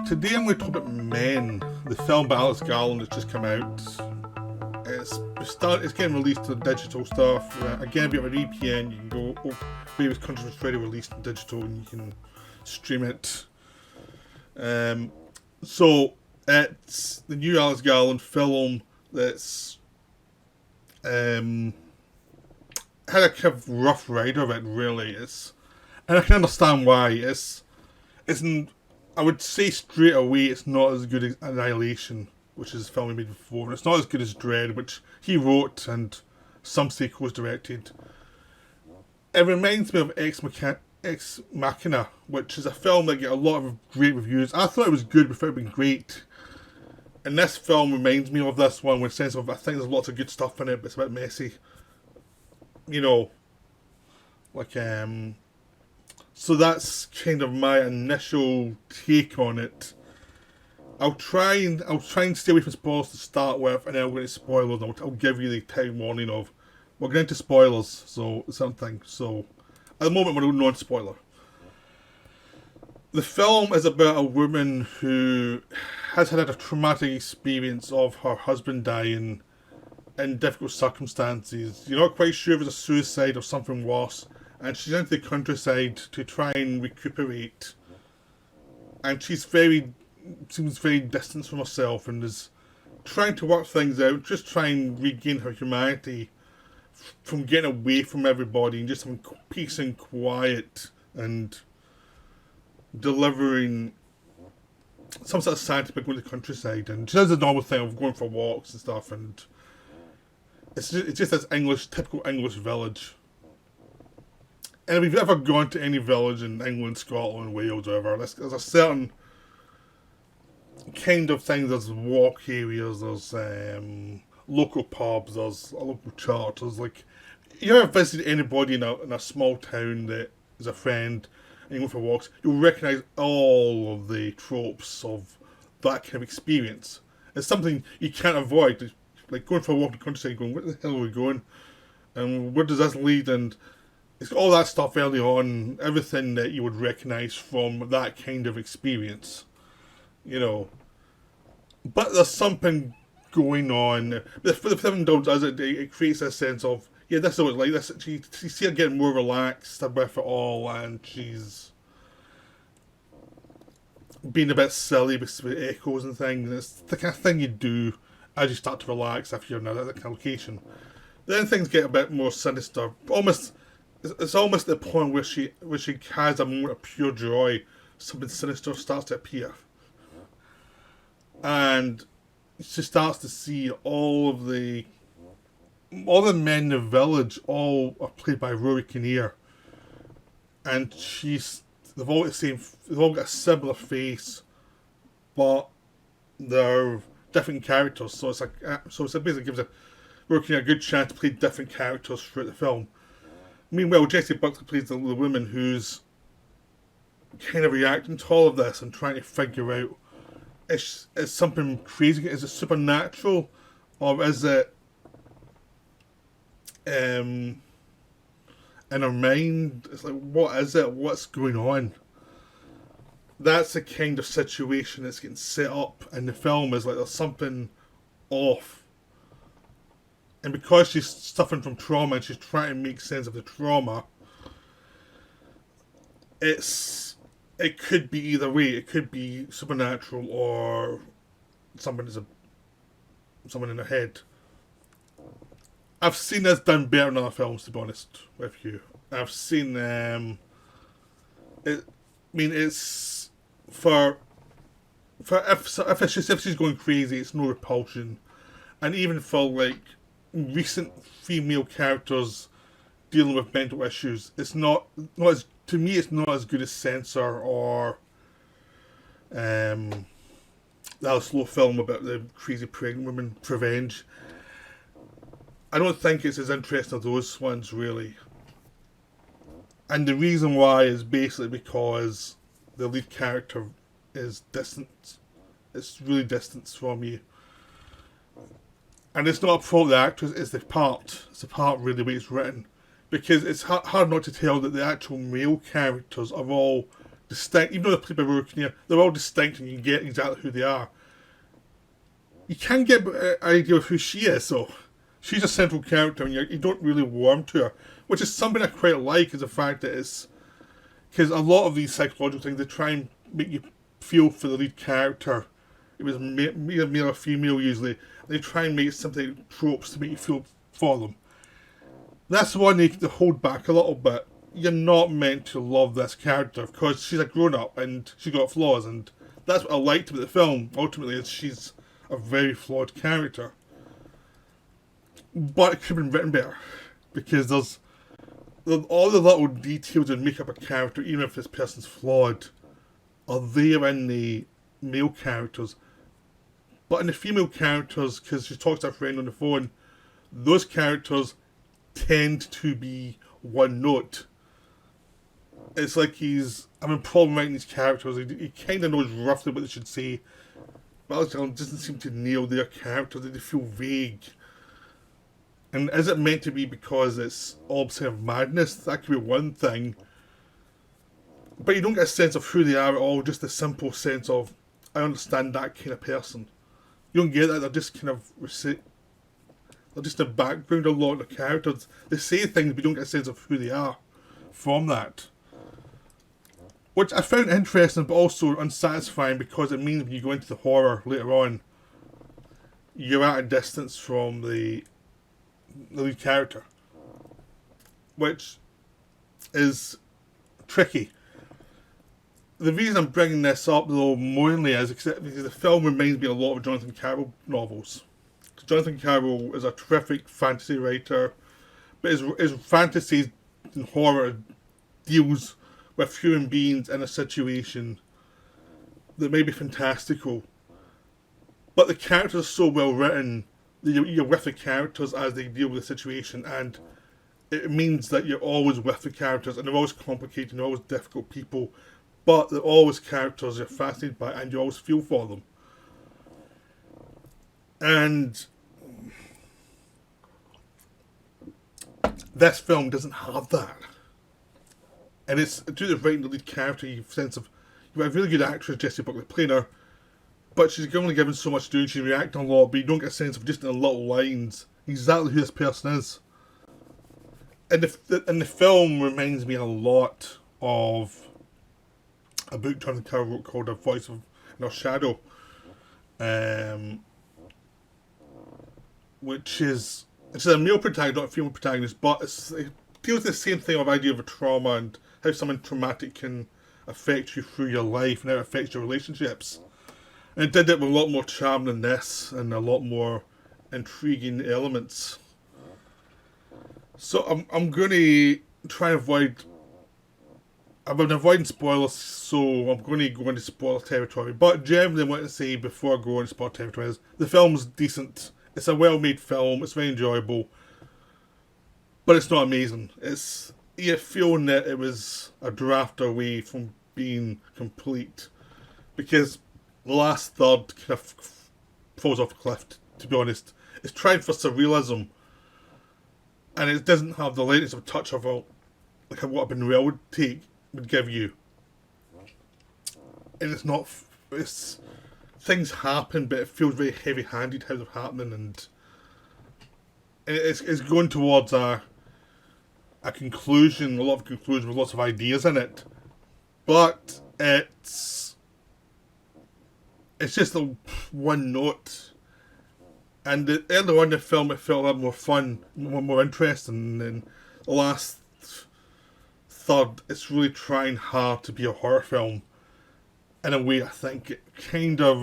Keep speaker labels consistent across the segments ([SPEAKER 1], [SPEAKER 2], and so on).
[SPEAKER 1] Today I'm going to talk about Men, the film by Alex Garland that's just come out. It's getting released to digital stuff. Again, if you have a VPN, you can go. Various countries it's already released in digital, and you can stream it. So it's the new Alex Garland film that's had a kind of rough ride of it. Really, and I can understand why. Isn't. I would say straight away it's not as good as Annihilation, which is a film he made before, and it's not as good as Dread, which he wrote and some say co-directed. It reminds me of Ex Machina, which is a film that got a lot of great reviews. I thought it was good before it had been great. And this film reminds me of this one, with a sense of I think there's lots of good stuff in it, but it's a bit messy. You know, like So that's kind of my initial take on it. I'll try and stay away from spoilers to start with, and then I'll go into spoilers. I'll give you the time warning of we're going into spoilers. So something. So at the moment we're going non-spoiler. The film is about a woman who has had a traumatic experience of her husband dying in difficult circumstances. You're not quite sure if it's a suicide or something worse. And she's into the countryside to try and recuperate. And seems very distant from herself and is trying to work things out, just try and regain her humanity from getting away from everybody and just having peace and quiet and delivering some sort of sanity by going to the countryside. And she does the normal thing of going for walks and stuff, and it's just this typical English village. And if you've ever gone to any village in England, Scotland, Wales, whatever, there's a certain kind of thing. There's walk areas, there's local pubs, there's a local church. There's like, you ever visited anybody in a small town that is a friend and you go for walks, you'll recognise all of the tropes of that kind of experience. It's something you can't avoid. It's like going for a walk in the countryside, going, where the hell are we going? And where does this lead? And it's all that stuff early on, everything that you would recognise from that kind of experience, you know. But there's something going on. The film does it creates a sense of, yeah, this is what it's like. You see her getting more relaxed with it all, and she's being a bit silly with echoes and things. It's the kind of thing you do as you start to relax after you're in that kind of location. Then things get a bit more sinister, It's almost the point where she has a moment of pure joy. Something sinister starts to appear, and she starts to see all the men in the village. All are played by Rory Kinnear, and they've all got a similar face, but they're different characters. So it's basically gives Rory Kinnear a good chance to play different characters throughout the film. Meanwhile, Jessie Buckley plays the woman who's kind of reacting to all of this and trying to figure out, is something crazy, is it supernatural, or is it in her mind? It's like, what is it? What's going on? That's the kind of situation that's getting set up in the film, is like there's something off. And because she's suffering from trauma and she's trying to make sense of the trauma, it could be either way. It could be supernatural or someone in her head. I've seen this done better in other films, to be honest with you. I've seen it's if she's going crazy, it's no repulsion, and even for like recent female characters dealing with mental issues, it's not as, to me, it's not as good as Censor or that slow film about the crazy pregnant woman, Revenge. I don't think it's as interesting as those ones, really. And the reason why is basically because the lead character is distant. It's really distant from you. And it's not a fault of the actress, it's the part. It's the part, really, the way it's written. Because it's hard not to tell that the actual male characters are all distinct, even though they're played by Rory Kinnear, they're all distinct and you can get exactly who they are. You can get an idea of who she is, so she's a central character and you don't really warm to her, which is something I quite like, is the fact that it's, because a lot of these psychological things, they try and make you feel for the lead character. It was male or female usually. They try and make something tropes to make you feel for them. That's the one they hold back a little bit. You're not meant to love this character because she's a grown-up and she's got flaws, and that's what I liked about the film, ultimately, is she's a very flawed character. But it could have been written better, because there's all the little details that make up a character, even if this person's flawed, are there in the male characters. But in the female characters, because she talks to her friend on the phone, those characters tend to be one note. It's like he's having a problem writing these characters. He kind of knows roughly what they should say, but Alex Garland doesn't seem to nail their characters. They feel vague. And is it meant to be because it's all kind of madness? That could be one thing. But you don't get a sense of who they are at all, just a simple sense of, I understand that kind of person. You don't get that, they're just kind of, they're just a background of a lot of the characters. They say things, but you don't get a sense of who they are from that. Which I found interesting, but also unsatisfying, because it means when you go into the horror later on, you're at a distance from the lead character, which is tricky. The reason I'm bringing this up, though, mainly is because the film reminds me a lot of Jonathan Carroll novels. Jonathan Carroll is a terrific fantasy writer, but his fantasies and horror deals with human beings in a situation that may be fantastical, but the characters are so well written that you're with the characters as they deal with the situation, and it means that you're always with the characters, and they're always complicated, they're always difficult people, but they're always characters you're fascinated by and you always feel for them. And this film doesn't have that. And it's due to writing the lead character, you have a sense of, you've got a really good actress, Jessie Buckley, playing her, but she's only given so much to do, she's reacting a lot, but you don't get a sense of just in the little lines exactly who this person is. And the film reminds me a lot of a book Jonathan Carroll wrote called A Voice in Our Shadow, which is, it's a male protagonist, not a female protagonist, but it deals with the same thing of the idea of a trauma and how something traumatic can affect you through your life and how it affects your relationships. And it did it with a lot more charm than this and a lot more intriguing elements. So I'm going to try and avoid... I've been avoiding spoilers, so I'm going to go into spoiler territory. But generally, I want to say before I go into spoiler territory is the film's decent. It's a well-made film. It's very enjoyable, but it's not amazing. You're feeling that it was a draft away from being complete, because the last third kind of falls off a cliff. To be honest, it's trying for surrealism, and it doesn't have the lightness of a touch of what a Buñuel would give you. And it's not. Things happen, but it feels very heavy-handed how they're happening, and it's going towards a conclusion, a lot of conclusion with lots of ideas in it. But it's just a one note. And earlier on in the film, it felt a lot more fun, more interesting. And the last third, it's really trying hard to be a horror film. In a way, I think it kind of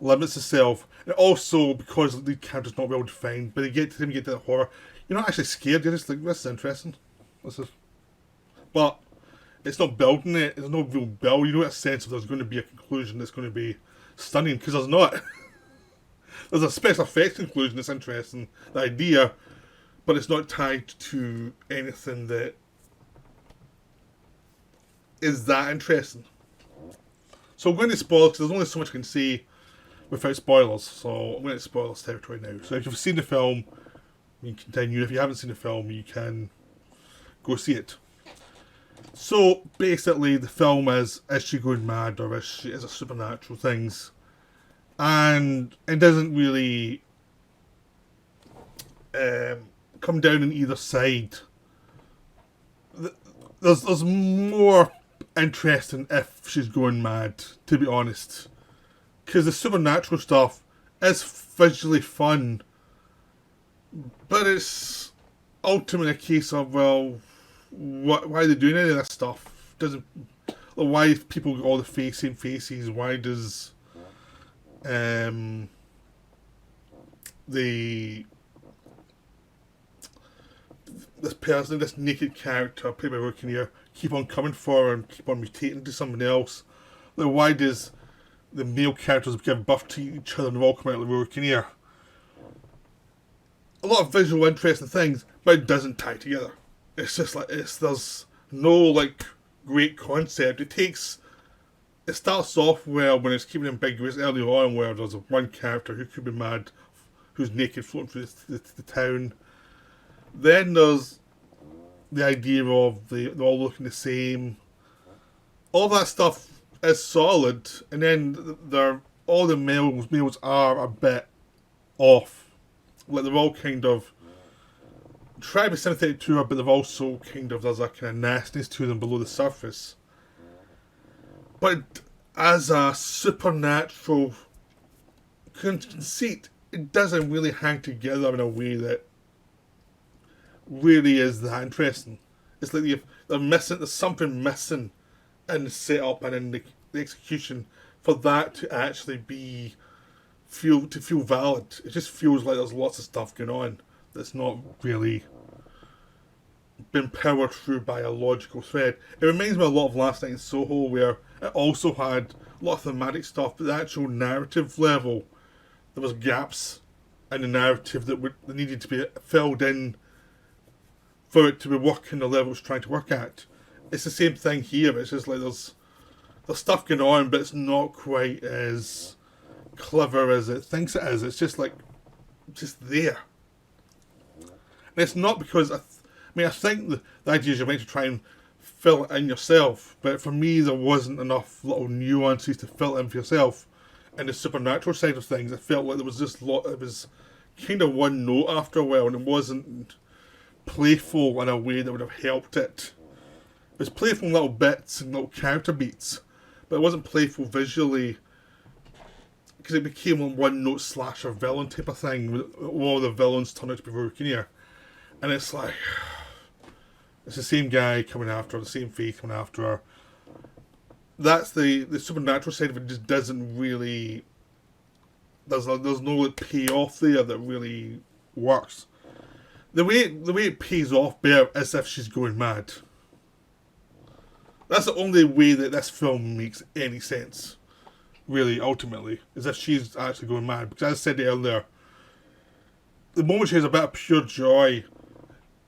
[SPEAKER 1] limits itself. And also, because the character's not well defined, but you get to the horror, you're not actually scared, you're just like, this is interesting. But it's not building it, there's no real build. You don't get a sense of there's going to be a conclusion that's going to be stunning, because there's not. There's a special effects conclusion that's interesting, the idea, but it's not tied to anything that is that interesting. So I'm going to spoil, because there's only so much I can say without spoilers, so I'm going to spoilers territory now. So if you've seen the film, you can continue. If you haven't seen the film, you can go see it. So basically, the film is she going mad or is it supernatural things? And it doesn't really come down on either side. There's more interesting if she's going mad, to be honest, because the supernatural stuff is visually fun, but it's ultimately a case of, well, why are they doing any of this stuff? Doesn't why people got all the same faces? Why does the this person, this naked character played by Rory Kinnear, keep on coming for her and keep on mutating to somebody else? Like, why does the male characters give birth to each other and they all come out like Rory Kinnear? A lot of visual interesting things, but it doesn't tie together. It's just like there's no like great concept. It starts off well when it's keeping ambiguous early on, where there's one character who could be mad, who's naked floating through the town. Then there's the idea of they're all looking the same. All that stuff is solid, and then all the males are a bit off. Like they're all kind of try to be sympathetic to her, but they've also there's a kind of nastiness to them below the surface. But as a supernatural conceit, it doesn't really hang together in a way that really is that interesting. It's like there's something missing in the setup and in the execution for that to actually feel valid. It just feels like there's lots of stuff going on that's not really been powered through by a logical thread. It reminds me a lot of Last Night in Soho, where it also had a lot of thematic stuff, but the actual narrative level, there was gaps in the narrative that needed to be filled in for it to be working the level it's trying to work at. It's the same thing here. It's just like there's stuff going on, but it's not quite as clever as it thinks it is. It's just just there. And it's not because I think the idea is you're meant to try and fill it in yourself, but for me there wasn't enough little nuances to fill it in for yourself. And the supernatural side of things, I felt like there was just it was kind of one note after a while, and it wasn't playful in a way that would have helped it. It was playful in little bits and little character beats, but it wasn't playful visually, because it became a one-note slasher villain type of thing. All the villains turned out to be Rory Kinnear, and it's like it's the same guy coming after her, the same face coming after her. That's the supernatural side of it. Just doesn't really. There's no payoff there that really works. The way it pays off better is if she's going mad. That's the only way that this film makes any sense, really, ultimately, is if she's actually going mad. Because as I said earlier, the moment she has a bit of pure joy,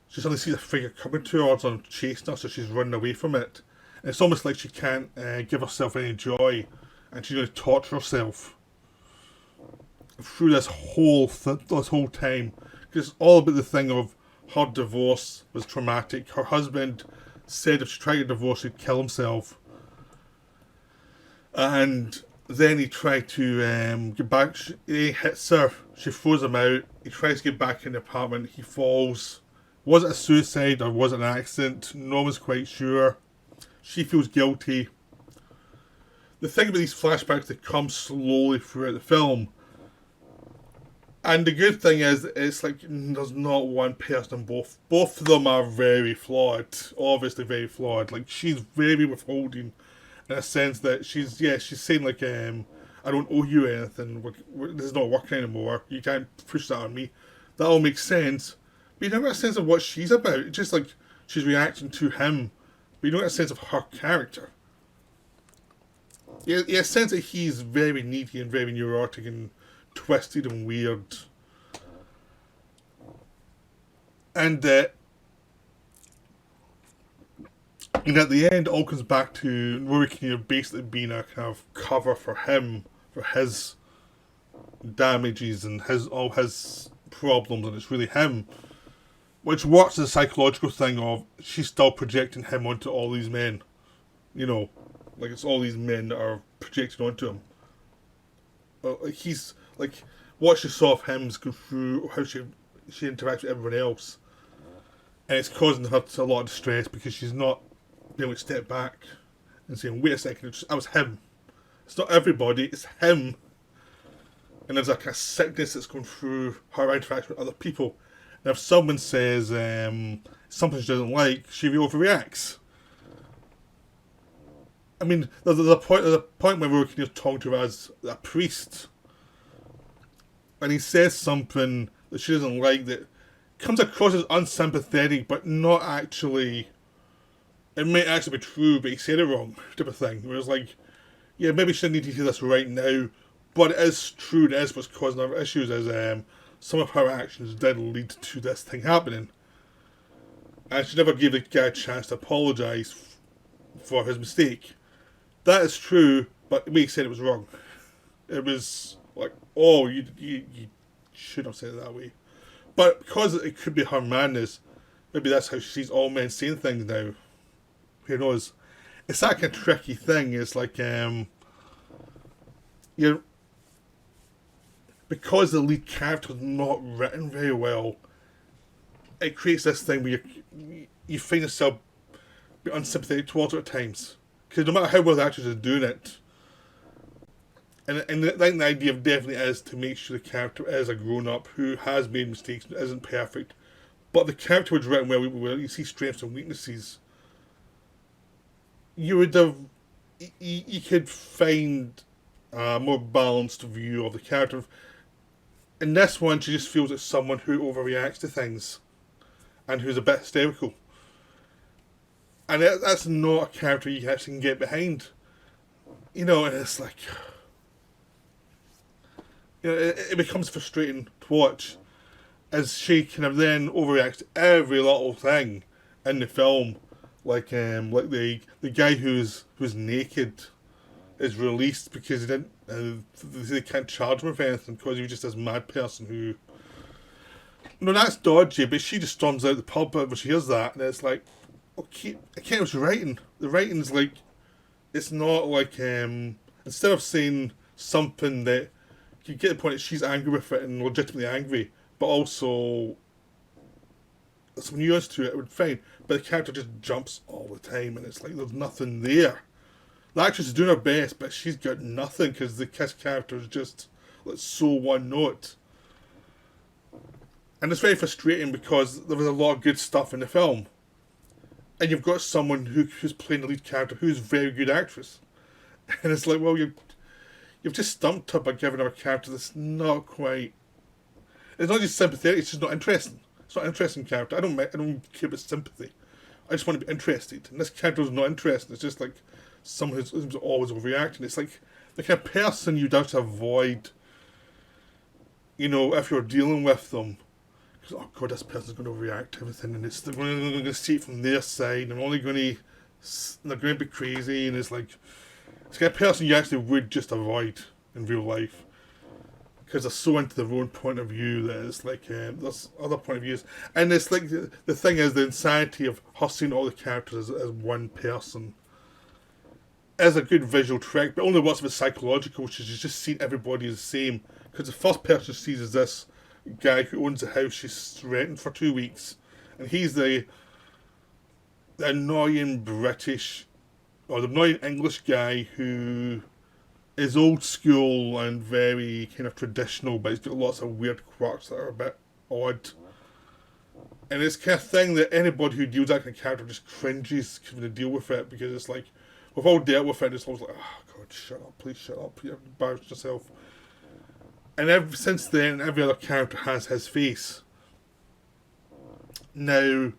[SPEAKER 1] she suddenly sees a figure coming towards her and chasing her, so she's running away from it. And it's almost like she can't give herself any joy, and she's going to torture herself through this whole time. Because it's all about the thing of her divorce was traumatic. Her husband said if she tried to divorce, he'd kill himself. And then he tried to get back. He hits her. She throws him out. He tries to get back in the apartment. He falls. Was it a suicide or was it an accident? No one's quite sure. She feels guilty. The thing about these flashbacks, they come slowly throughout the film. And the good thing is, it's like there's not one person. Both of them are very flawed. Obviously very flawed. Like, she's very withholding in a sense that she's saying like, I don't owe you anything. This is not working anymore. You can't push that on me. That all makes sense. But you don't get a sense of what she's about. It's just like she's reacting to him. But you don't get a sense of her character. You get a sense that he's very needy and very neurotic and twisted and weird. And at the end, it all comes back to Rory Kinnear basically being a kind of cover for him, for his damages and all his problems, and it's really him which works as a psychological thing of she's still projecting him onto all these men. You know, like it's all these men that are projected onto him. Like he's like what she saw of him is go through how she interacts with everyone else, and it's causing her a lot of distress because she's not being able to step back and saying, "Wait a second, that was him. It's not everybody, it's him." And there's like a sickness that's going through her interaction with other people. And if someone says something she doesn't like, she overreacts. I mean, there's a point where we're talking to her as a priest, and he says something that she doesn't like that comes across as unsympathetic, but not actually. It may actually be true, but he said it wrong, type of thing. Where it's like, yeah, maybe she didn't need to hear this right now, but it is true, and it is what's causing our issues, is some of her actions did lead to this thing happening. And she never gave the guy a chance to apologise for his mistake. That is true, but we said it was wrong. It was like, oh, you shouldn't have said it that way. But because it could be her madness, maybe that's how she sees all men saying things now. Who knows? It's that kind of tricky thing. It's like, you're because the lead character is not written very well, it creates this thing where you find yourself be unsympathetic towards it at times. Because no matter how well the actors are doing it, and I think the idea definitely is to make sure the character is a grown-up who has made mistakes and isn't perfect, but the character was written well, where you see strengths and weaknesses. You would have, you could find a more balanced view of the character. In this one, she just feels like someone who overreacts to things and who's a bit hysterical. And that's not a character you actually can get behind. You know, and it's like, you know, it becomes frustrating to watch as she kind of then overreacts to every little thing in the film. Like the guy who's naked is released because he didn't. They can't charge him with anything because he was just this mad person who. No, that's dodgy, but she just storms out the pub when she hears that, and it's like, okay, I can't was writing. The writing's like, it's not like instead of saying something that you get the point that she's angry with it and legitimately angry, but also some nuance to it, it would be fine. But the character just jumps all the time, and it's like there's nothing there. The actress is doing her best, but she's got nothing because the Kiss character is just like so one note. And it's very frustrating because there was a lot of good stuff in the film. And you've got someone who's playing the lead character who's a very good actress. And it's like, well, you've just stumped her by giving her a character that's not quite... It's not just sympathetic, it's just not interesting. It's not an interesting character. I don't care about sympathy. I just want to be interested. And this character is not interesting. It's just like someone who's always overreacting. It's like the kind of person you'd have to avoid, you know, if you're dealing with them. Because, oh God, this person's going to overreact to everything, and they're going to see it from their side, and they're going to be crazy, and it's like, it's the kind of person you actually would just avoid in real life. Because they're so into their own point of view that it's like, there's other point of views. And it's like, the thing is, the insanity of her seeing all the characters as one person is a good visual trick, but only works if it's psychological, which is just seeing everybody the same. Because the first person she sees is this guy who owns a house she's renting for 2 weeks. And he's the annoying British, or the annoying English guy who is old school and very kind of traditional, but he's got lots of weird quirks that are a bit odd. And it's kind of thing that anybody who deals with that kind of character just cringes when they deal with it, because it's like, we've all dealt with it, and it's always like, oh God, shut up, please shut up, you embarrassed yourself. And since then, every other character has his face. Now,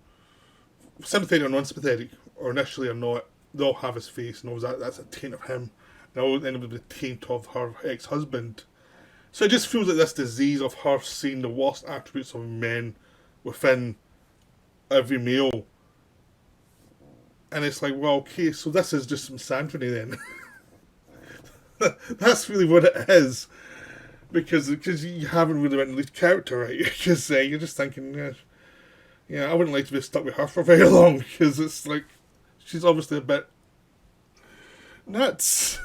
[SPEAKER 1] sympathetic or non-sympathetic, or initially or not, they all have his face, and always that's a taint of him. And all ended with the taint of her ex-husband. So it just feels like this disease of her seeing the worst attributes of men within every male. And it's like, well, okay, so this is just misogyny then. That's really what it is. Because you haven't really written the lead character right. Because you're just thinking, Yeah, I wouldn't like to be stuck with her for very long because it's like she's obviously a bit nuts.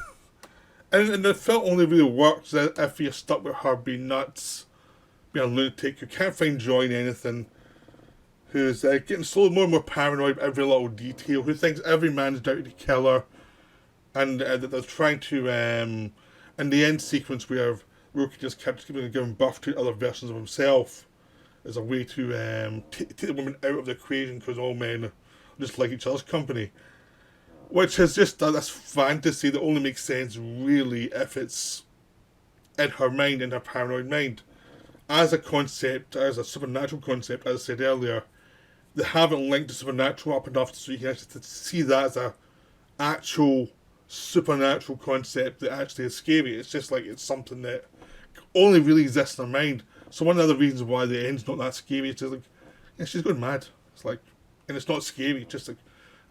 [SPEAKER 1] And the film only really works if you're stuck with her being nuts, being a lunatic who can't find joy in anything, who's getting slowly more and more paranoid with every little detail, who thinks every man's down to kill her, and that they're trying to, in the end sequence where Roki just kept giving birth to other versions of himself as a way to take the woman out of the equation because all men just like each other's company. Which is just this fantasy that only makes sense really if it's in her mind, in her paranoid mind. As a concept, as a supernatural concept, as I said earlier, they haven't linked the supernatural up enough so you can actually see that as a actual supernatural concept that actually is scary. It's just like it's something that only really exists in her mind. So one of the other reasons why the end's not that scary is just like, yeah, she's going mad. It's like, and it's not scary. It's just like,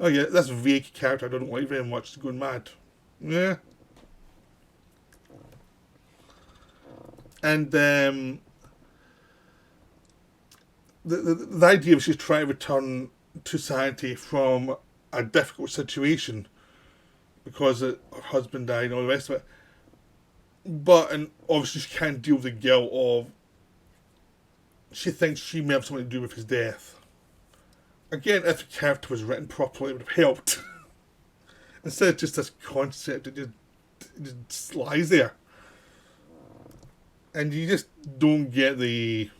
[SPEAKER 1] oh yeah, this vague character I don't like very much is going mad. Yeah. And the idea of she's trying to return to sanity from a difficult situation because her husband died and all the rest of it. But, and obviously she can't deal with the guilt of, she thinks she may have something to do with his death. Again, if the character was written properly, it would have helped. Instead of just this concept, it just lies there. And you just don't get the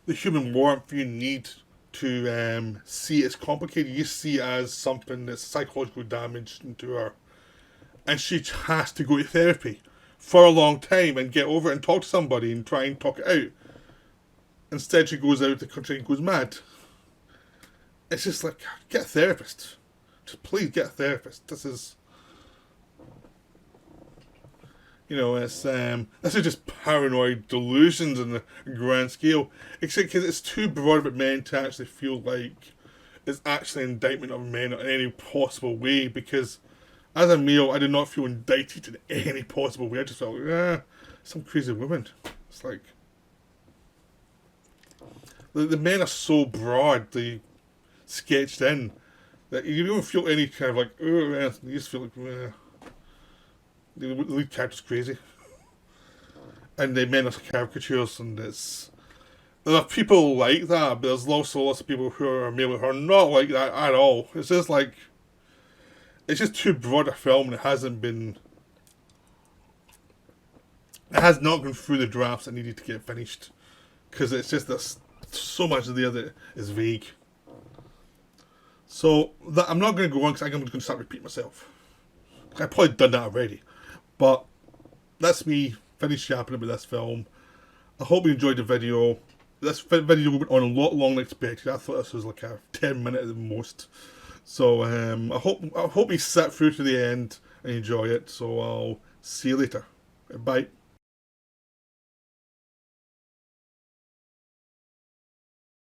[SPEAKER 1] human warmth you need to see it as complicated. You see it as something that's psychological damage to her. And she has to go to therapy for a long time and get over it and talk to somebody and try and talk it out. Instead, she goes out of the country and goes mad. It's just like, get a therapist. Just please get a therapist. This is, it's this is just paranoid delusions on the grand scale. Except because it's too broad about men to actually feel like it's actually an indictment of men in any possible way. Because as a male, I did not feel indicted in any possible way. I just felt like, some crazy woman. It's like, the men are so broadly sketched in that you don't feel any kind of like, you just feel like, the lead character's crazy. And the men are caricatures, and there are people like that, but there's also lots of people who are male who are not like that at all. It's just like, it's just too broad a film, and it has not gone through the drafts that needed to get finished. Because it's just there's so much there that is vague. So I'm not going to go on because I'm going to start repeating myself. I've probably done that already. But that's me finished yapping about this film. I hope you enjoyed the video. This video went on a lot longer than expected. I thought this was like a 10-minute at the most. So I hope you sit through to the end and enjoy it. So I'll see you later. Bye.